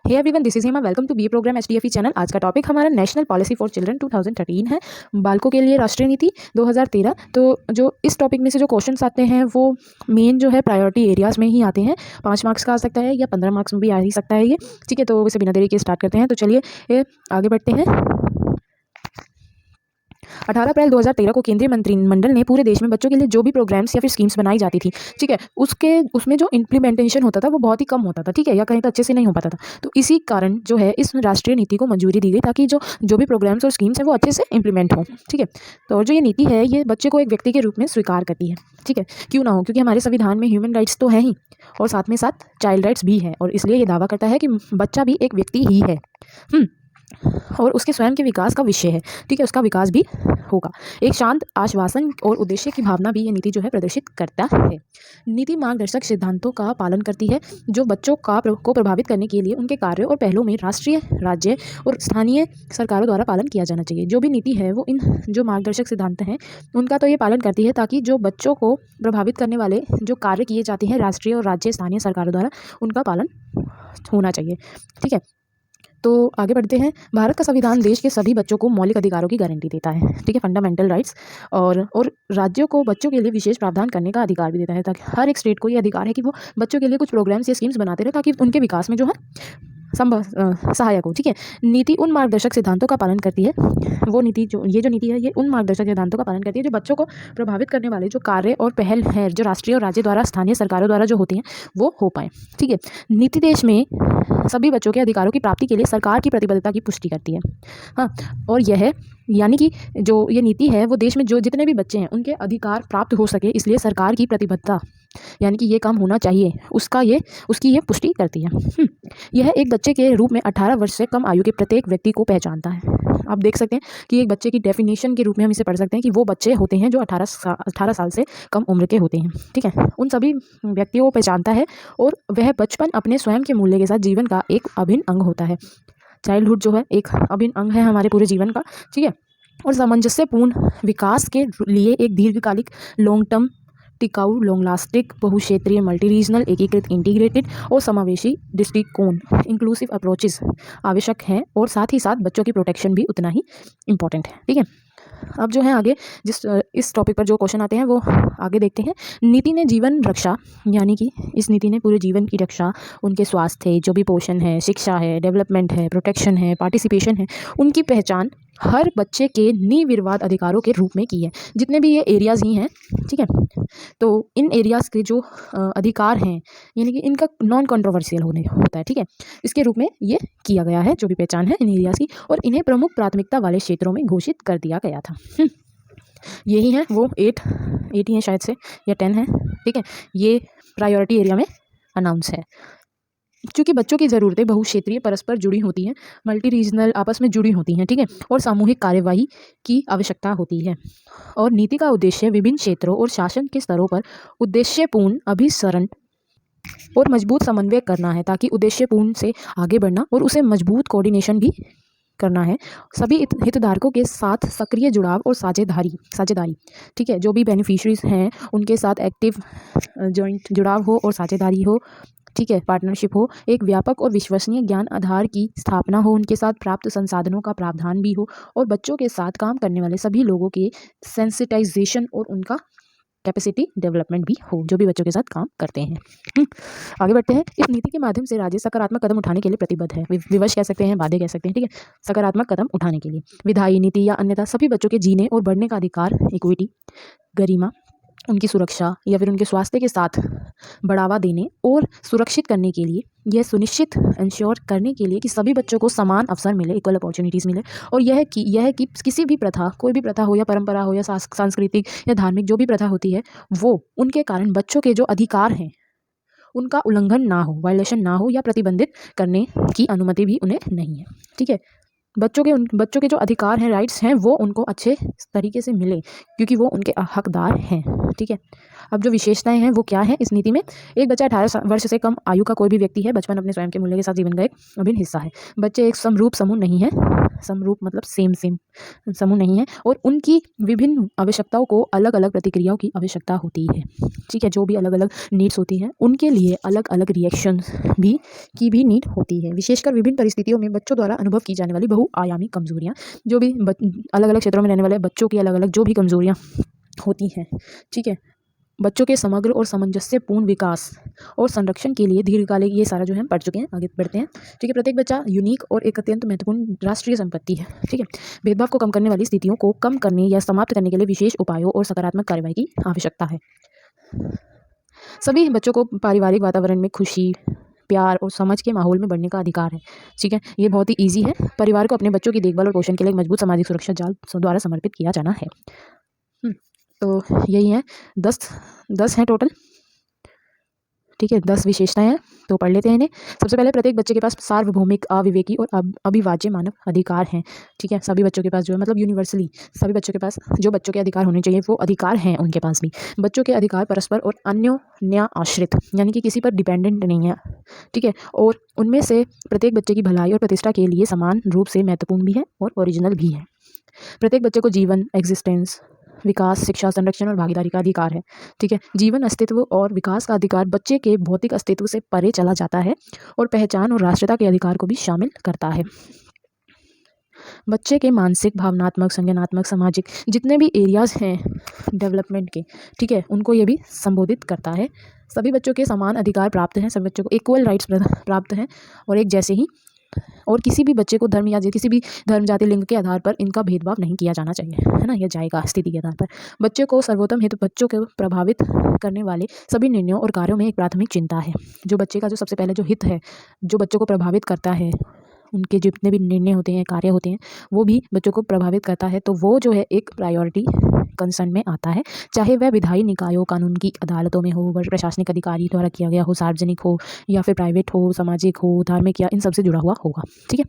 Hey everyone, this is Hema. Welcome to B program HDFE channel. आज का topic हमारा national policy for children 2013 है, बालकों के लिए राष्ट्रीय नीति 2013। तो जो इस टॉपिक में से जो क्वेश्चंस आते हैं वो मेन जो है प्रायोरिटी एरियाज में ही आते हैं। 5 मार्क्स का आ सकता है या 15 मार्क्स में भी आ ही सकता है ये। ठीक है, तो इसे बिना देरी के स्टार्ट करते हैं। तो चलिए आगे बढ़ते हैं। 18 अप्रैल 2013 को केंद्रीय मंत्रिमंडल ने पूरे देश में बच्चों के लिए जो भी प्रोग्राम्स या फिर स्कीम्स बनाई जाती थी, ठीक है, उसमें जो इम्प्लीमेंटेशन होता था वो बहुत ही कम होता था, ठीक है, या कहीं तो अच्छे से नहीं हो पाता था। तो इसी कारण जो है इस राष्ट्रीय नीति को मंजूरी दी गई ताकि जो भी प्रोग्राम्स और स्कीम्स हैं वो अच्छे से इम्प्लीमेंट हो। ठीक है, तो और जो ये नीति है ये बच्चे को एक व्यक्ति के रूप में स्वीकार करती है। ठीक है, क्यों ना हो, क्योंकि हमारे संविधान में ह्यूमन राइट्स तो हैं ही और साथ में साथ चाइल्ड राइट्स भी हैं, और इसलिए ये दावा करता है कि बच्चा भी एक व्यक्ति ही है और उसके स्वयं के विकास का विषय है। ठीक है, उसका विकास भी होगा। एक शांत आश्वासन और उद्देश्य की भावना भी ये नीति जो है प्रदर्शित करता है। नीति मार्गदर्शक सिद्धांतों का पालन करती है जो बच्चों को प्रभावित करने के लिए उनके कार्यों और पहलों में राष्ट्रीय, राज्य और स्थानीय सरकारों द्वारा पालन किया जाना चाहिए। जो भी नीति है वो इन जो मार्गदर्शक सिद्धांत हैं उनका तो ये पालन करती है ताकि जो बच्चों को प्रभावित करने वाले जो कार्य किए जाते हैं राष्ट्रीय और राज्य स्थानीय सरकारों द्वारा उनका पालन होना चाहिए। ठीक है, तो आगे बढ़ते हैं। भारत का संविधान देश के सभी बच्चों को मौलिक अधिकारों की गारंटी देता है। ठीक है, फंडामेंटल राइट्स, और राज्यों को बच्चों के लिए विशेष प्रावधान करने का अधिकार भी देता है ताकि हर एक स्टेट को ये अधिकार है कि वो बच्चों के लिए कुछ प्रोग्राम्स या स्कीम्स बनाते रहे ताकि उनके विकास में जो है सहायक हो। ठीक है, नीति उन मार्गदर्शक सिद्धांतों का पालन करती है, वो नीति जो नीति है ये उन मार्गदर्शक सिद्धांतों का पालन करती है जो बच्चों को प्रभावित करने वाले जो कार्य और पहल है जो राष्ट्रीय और राज्य द्वारा स्थानीय सरकारों द्वारा जो होती हैं वो हो पाए। ठीक है, नीति देश में सभी बच्चों के अधिकारों की प्राप्ति के लिए सरकार की प्रतिबद्धता की पुष्टि करती है। हाँ, और यह यानी कि जो ये नीति है वो देश में जो जितने भी बच्चे हैं उनके अधिकार प्राप्त हो सके, इसलिए सरकार की प्रतिबद्धता यानी कि ये काम होना चाहिए उसकी ये पुष्टि करती है। यह एक बच्चे के रूप में 18 वर्ष से कम आयु के प्रत्येक व्यक्ति को पहचानता है। आप देख सकते हैं कि एक बच्चे की डेफिनेशन के रूप में हम इसे पढ़ सकते हैं कि वो बच्चे होते हैं जो 18 साल से कम उम्र के होते हैं। ठीक है, उन सभी व्यक्तियों को पहचानता है और वह बचपन अपने स्वयं के मूल्य के साथ जीवन का एक अभिन्न अंग होता है। चाइल्डहुड जो है एक अभिन्न अंग है हमारे पूरे जीवन का। ठीक है, और सामंजस्यपूर्ण विकास के लिए एक दीर्घकालिक, लॉन्ग टर्म, टिकाऊ, लॉन्ग लास्टिक, बहुक्षेत्रीय, मल्टी रीजनल, एकीकृत, इंटीग्रेटेड और समावेशी दृष्टिकोण, इंक्लूसिव अप्रोचेस आवश्यक हैं, और साथ ही साथ बच्चों की प्रोटेक्शन भी उतना ही इम्पोर्टेंट है। ठीक है, अब जो है आगे इस टॉपिक पर जो क्वेश्चन आते हैं वो आगे देखते हैं। नीति ने जीवन रक्षा यानी कि इस नीति ने पूरे जीवन की रक्षा, उनके स्वास्थ्य, जो भी पोषण है, शिक्षा है, डेवलपमेंट है, प्रोटेक्शन है, पार्टिसिपेशन है, उनकी पहचान हर बच्चे के निर्विवाद अधिकारों के रूप में की है। जितने भी ये एरियाज़ ही हैं, ठीक है, तो इन एरियाज़ के जो अधिकार हैं यानी कि इनका नॉन कंट्रोवर्शियल होता है। ठीक है, इसके रूप में ये किया गया है जो भी पहचान है इन एरियाज़ की, और इन्हें प्रमुख प्राथमिकता वाले क्षेत्रों में घोषित कर दिया गया था। यही है वो 8 ही हैं शायद से, या 10 है। ठीक है, ये प्रायोरिटी एरिया में अनाउंस है। क्योंकि बच्चों की ज़रूरतें बहुक्षेत्रीय, परस्पर जुड़ी होती हैं, मल्टी रीजनल, आपस में जुड़ी होती हैं। ठीक है, और सामूहिक कार्यवाही की आवश्यकता होती है, और नीति का उद्देश्य विभिन्न क्षेत्रों और शासन के स्तरों पर उद्देश्यपूर्ण अभिसरण और मजबूत समन्वय करना है ताकि उद्देश्यपूर्ण से आगे बढ़ना और उसे मजबूत कोऑर्डिनेशन भी करना है। सभी हितधारकों के साथ सक्रिय जुड़ाव और साझेदारी। ठीक है, जो भी बेनिफिशरीज हैं उनके साथ एक्टिव जॉइंट जुड़ाव हो और साझेदारी हो। ठीक है, पार्टनरशिप हो, एक व्यापक और विश्वसनीय ज्ञान आधार की स्थापना हो, उनके साथ प्राप्त संसाधनों का प्रावधान भी हो, और बच्चों के साथ काम करने वाले सभी लोगों के सेंसिटाइजेशन और उनका कैपेसिटी डेवलपमेंट भी हो, जो भी बच्चों के साथ काम करते हैं। आगे बढ़ते हैं। इस नीति के माध्यम से राज्य सकारात्मक कदम उठाने के लिए प्रतिबद्ध है। विवश कह सकते हैं, बाध्य कह सकते हैं। ठीक है, सकारात्मक कदम उठाने के लिए विधायी, नीति या अन्यथा सभी बच्चों के जीने और बढ़ने का अधिकार, इक्विटी, गरिमा, उनकी सुरक्षा या फिर उनके स्वास्थ्य के साथ बढ़ावा देने और सुरक्षित करने के लिए, यह सुनिश्चित इंश्योर करने के लिए कि सभी बच्चों को समान अवसर मिले, इक्वल अपॉर्चुनिटीज़ मिले, और यह कि किसी भी प्रथा, कोई भी प्रथा हो या परंपरा हो या सांस्कृतिक या धार्मिक जो भी प्रथा होती है वो उनके कारण बच्चों के जो अधिकार हैं उनका उल्लंघन ना हो, वायलेशन ना हो, या प्रतिबंधित करने की अनुमति भी उन्हें नहीं है। ठीक है, बच्चों के जो अधिकार हैं, राइट्स हैं, वो उनको अच्छे तरीके से मिले, क्योंकि वो उनके हकदार हैं। ठीक है। अब जो विशेषताएं हैं वो क्या है इस नीति में? एक बच्चा 18 वर्ष से कम आयु का कोई भी व्यक्ति है। बचपन अपने स्वयं के मूल्य के साथ जीवन का एक अभिन्न हिस्सा है। बच्चे एक समरूप समूह नहीं है, समरूप मतलब सेम समूह नहीं है, और उनकी विभिन्न आवश्यकताओं को अलग अलग प्रतिक्रियाओं की आवश्यकता होती है। ठीक है। जो भी अलग अलग नीड्स होती हैं उनके लिए अलग अलग रिएक्शन की भी नीड होती है। विशेषकर विभिन्न परिस्थितियों में बच्चों द्वारा अनुभव की जाने वाली बहुआयामी कमजोरियाँ, जो भी अलग अलग क्षेत्रों में रहने वाले बच्चों की अलग अलग जो भी कमजोरियाँ होती हैं। ठीक है। बच्चों के समग्र और सामंजस्यपूर्ण विकास और संरक्षण के लिए दीर्घकालिक, ये सारा जो है हम पढ़ चुके हैं, आगे बढ़ते हैं। ठीक है। प्रत्येक बच्चा यूनिक और एक अत्यंत महत्वपूर्ण राष्ट्रीय संपत्ति है। ठीक है। भेदभाव को कम करने वाली स्थितियों को कम करने या समाप्त करने के लिए विशेष उपायों और सकारात्मक कार्रवाई की आवश्यकता है। सभी बच्चों को पारिवारिक वातावरण में खुशी, प्यार और समझ के माहौल में बढ़ने का अधिकार है। ठीक है। ये बहुत ही ईजी है। परिवार को अपने बच्चों की देखभाल और पोषण के लिए एक मजबूत सामाजिक सुरक्षा जाल द्वारा समर्पित किया जाना है। तो यही है, 10 हैं टोटल। ठीक है। 10 विशेषताएं हैं, तो पढ़ लेते हैं इन्हें। सबसे पहले, प्रत्येक बच्चे के पास सार्वभौमिक, अविवेकी और अविभाज्य मानव अधिकार हैं। ठीक है। सभी बच्चों के पास जो है, मतलब यूनिवर्सली सभी बच्चों के पास जो बच्चों के अधिकार होने चाहिए वो अधिकार हैं उनके पास भी। बच्चों के अधिकार परस्पर और अन्योन्या आश्रित, यानी कि किसी पर डिपेंडेंट नहीं है। ठीक है। और उनमें से प्रत्येक बच्चे की भलाई और प्रतिष्ठा के लिए समान रूप से महत्वपूर्ण भी है और ओरिजिनल भी है। प्रत्येक बच्चे को जीवन, एग्जिस्टेंस, विकास, शिक्षा, संरक्षण और भागीदारी का अधिकार है। ठीक है। जीवन, अस्तित्व और विकास का अधिकार बच्चे के भौतिक अस्तित्व से परे चला जाता है और पहचान और राष्ट्रीयता के अधिकार को भी शामिल करता है। बच्चे के मानसिक, भावनात्मक, संज्ञानात्मक, सामाजिक जितने भी एरियाज हैं डेवलपमेंट के, ठीक है, उनको ये भी संबोधित करता है। सभी बच्चों के समान अधिकार प्राप्त हैं, सभी बच्चों को इक्वल राइट्स प्राप्त हैं और एक जैसे ही, और किसी भी बच्चे को धर्म या किसी भी धर्म, जाति, लिंग के आधार पर इनका भेदभाव नहीं किया जाना चाहिए, है ना, यह जाएगा स्थिति के आधार पर। बच्चे को सर्वोत्तम हित, बच्चों को प्रभावित करने वाले सभी निर्णयों और कार्यों में एक प्राथमिक चिंता है। जो बच्चे का जो सबसे पहले जो हित है, जो बच्चों को प्रभावित करता है, उनके जितने भी निर्णय होते हैं, कार्य होते हैं, वो भी बच्चों को प्रभावित करता है, तो वो जो है एक प्रायोरिटी कंसर्न में आता है। चाहे वह विधायी निकायों, कानून की अदालतों में हो, प्रशासनिक अधिकारी द्वारा किया गया हो, सार्वजनिक हो या फिर प्राइवेट हो, सामाजिक हो, धार्मिक, या इन सबसे जुड़ा हुआ होगा। ठीक है।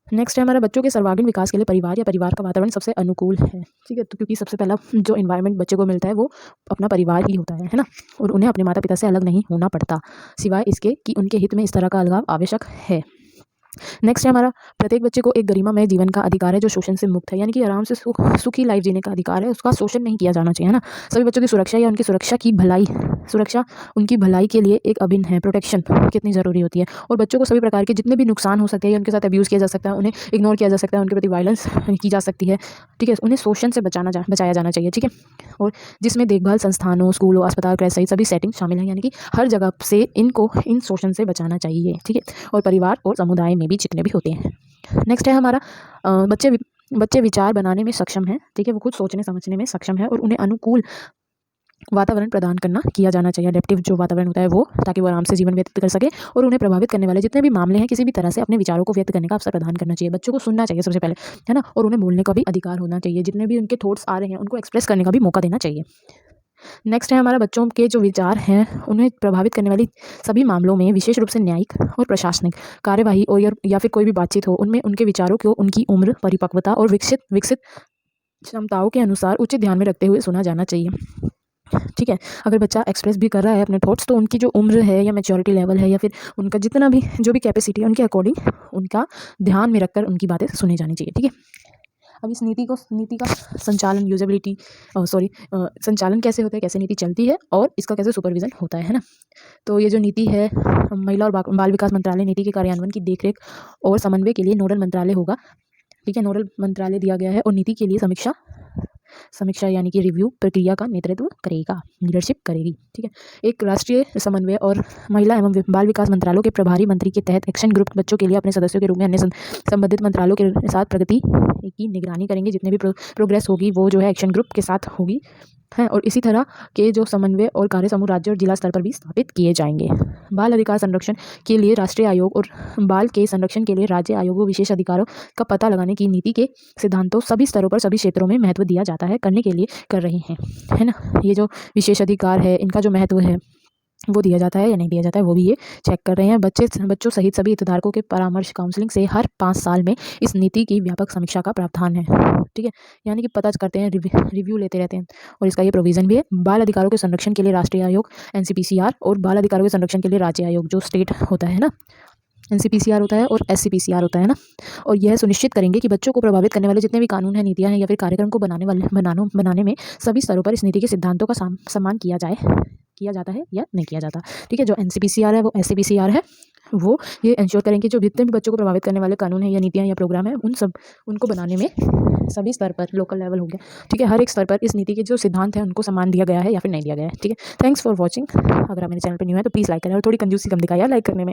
नेक्स्ट है हमारा, बच्चों के सर्वांगीण विकास के लिए परिवार या परिवार का वातावरण सबसे अनुकूल है। ठीक है। तो क्योंकि सबसे पहला जो इन्वायरमेंट बच्चे को मिलता है वो अपना परिवार ही होता है ना, और उन्हें अपने माता पिता से अलग नहीं होना पड़ता, सिवाय इसके कि उनके हित में इस तरह का अलगाव आवश्यक है। नेक्स्ट है हमारा, प्रत्येक बच्चे को एक गरिमामय जीवन का अधिकार है जो शोषण से मुक्त है, यानी कि आराम से सुखी लाइफ जीने का अधिकार है, उसका शोषण नहीं किया जाना चाहिए, है ना। सभी बच्चों की सुरक्षा या उनकी सुरक्षा उनकी भलाई के लिए एक अभिन्न है। प्रोटेक्शन कितनी ज़रूरी होती है, और बच्चों को सभी प्रकार के जितने भी नुकसान हो सकते हैं, उनके साथ अब्यूज़ किया जा सकता है, उन्हें इग्नोर किया जा सकता है, उनके प्रति वायलेंस की जा सकती है। ठीक है। उन्हें शोषण से बचाया जाना चाहिए। ठीक है। और जिसमें देखभाल संस्थानों, स्कूलों, अस्पताल, गृह सहित सभी सेटिंग शामिल हैं, यानी कि हर जगह से इनको इन शोषण से बचाना चाहिए। ठीक है। और परिवार और समुदाय में भी जितने भी होते हैं। नेक्स्ट है हमारा, बच्चे विचार बनाने में सक्षम हैं। ठीक है। वो खुद सोचने समझने में सक्षम है, और उन्हें अनुकूल वातावरण प्रदान किया जाना चाहिए, एडेप्टिव जो वातावरण होता है वो, ताकि वो आराम से जीवन व्यतीत कर सके, और उन्हें प्रभावित करने वाले जितने भी मामले हैं, किसी भी तरह से अपने विचारों को व्यक्त करने का अवसर प्रदान करना चाहिए। बच्चों को सुनना चाहिए सबसे पहले, है ना, और उन्हें बोलने का भी अधिकार होना चाहिए। जितने भी उनके थॉट्स आ रहे हैं उनको एक्सप्रेस करने का भी मौका देना चाहिए। नेक्स्ट है हमारा, बच्चों के जो विचार हैं उन्हें प्रभावित करने वाली सभी मामलों में, विशेष रूप से न्यायिक और प्रशासनिक कार्यवाही और या फिर कोई भी बातचीत हो, उनमें उनके विचारों को उनकी उम्र, परिपक्वता और विकसित क्षमताओं के अनुसार उचित ध्यान में रखते हुए सुना जाना चाहिए। ठीक है। अगर बच्चा एक्सप्रेस भी कर रहा है अपने थॉट्स, तो उनकी जो उम्र है या मैच्योरिटी लेवल है या फिर उनका जितना भी जो भी कैपेसिटी है, उनके अकॉर्डिंग उनका ध्यान में रखकर उनकी बातें सुनी जानी चाहिए। ठीक है। अब इस नीति का संचालन, संचालन कैसे होता है, कैसे नीति चलती है, और इसका कैसे सुपरविजन होता है ना। तो ये जो नीति है, महिला और बाल विकास मंत्रालय नीति के कार्यान्वयन की देखरेख और समन्वय के लिए नोडल मंत्रालय होगा। ठीक है। नोडल मंत्रालय दिया गया है, और नीति के लिए समीक्षा यानी कि रिव्यू प्रक्रिया का नेतृत्व करेगा, लीडरशिप करेगी। ठीक है। एक राष्ट्रीय समन्वय और महिला एवं बाल विकास मंत्रालयों के प्रभारी मंत्री के तहत एक्शन ग्रुप बच्चों के लिए अपने सदस्यों के रूप में अन्य संबंधित मंत्रालयों के साथ प्रगति की निगरानी करेंगे। जितने भी प्रोग्रेस होगी वो जो है एक्शन ग्रुप के साथ होगी, है। और इसी तरह के जो समन्वय और कार्य समूह राज्य और जिला स्तर पर भी स्थापित किए जाएंगे। बाल अधिकार संरक्षण के लिए राष्ट्रीय आयोग और बाल के संरक्षण के लिए राज्य आयोगों विशेष अधिकारों का पता लगाने की नीति के सिद्धांतों सभी स्तरों पर, सभी क्षेत्रों में महत्व दिया जाता है, करने के लिए कर रहे हैं, है ना। ये जो विशेष अधिकार है, इनका जो महत्व है, वो दिया जाता है या नहीं दिया जाता है, वो भी ये चेक कर रहे हैं। बच्चों सहित सभी हितधारकों के परामर्श काउंसलिंग से हर 5 साल में इस नीति की व्यापक समीक्षा का प्रावधान है। ठीक है, यानी कि पता करते हैं, रिव्यू लेते रहते हैं। और इसका ये प्रोविज़न भी है, बाल अधिकारों के संरक्षण के लिए राष्ट्रीय आयोग एनसीपीसीआर और बाल अधिकारों के संरक्षण के लिए राज्य आयोग जो स्टेट होता है ना, एनसीपीसीआर होता है और एससीपीसीआर होता है ना, और यह सुनिश्चित करेंगे कि बच्चों को प्रभावित करने वाले जितने भी कानून हैं, नीतियाँ हैं या फिर कार्यक्रम को बनाने में सभी स्तरों पर इस नीति के सिद्धांतों का सम्मान किया जाता है या नहीं किया जाता। ठीक है, जो एनसीपीसीआर है वो एससीपीसीआर है, वो ये इंश्योर करेंगे जो जितने भी बच्चों को प्रभावित करने वाले कानून हैं या नीतियाँ या प्रोग्राम है उनको बनाने में सभी स्तर पर, लोकल लेवल हो गया, ठीक है, हर एक स्तर पर इस नीति के जो सिद्धांत हैं उनको सम्मान दिया गया है या फिर नहीं दिया गया है। ठीक है, थैंक्स फॉर वॉचिंग। अगर आप मेरे चैनल पर न्यू है तो प्लीज़ लाइक करें, और थोड़ी कंजूसी कम दिखाई यार लाइक करने में।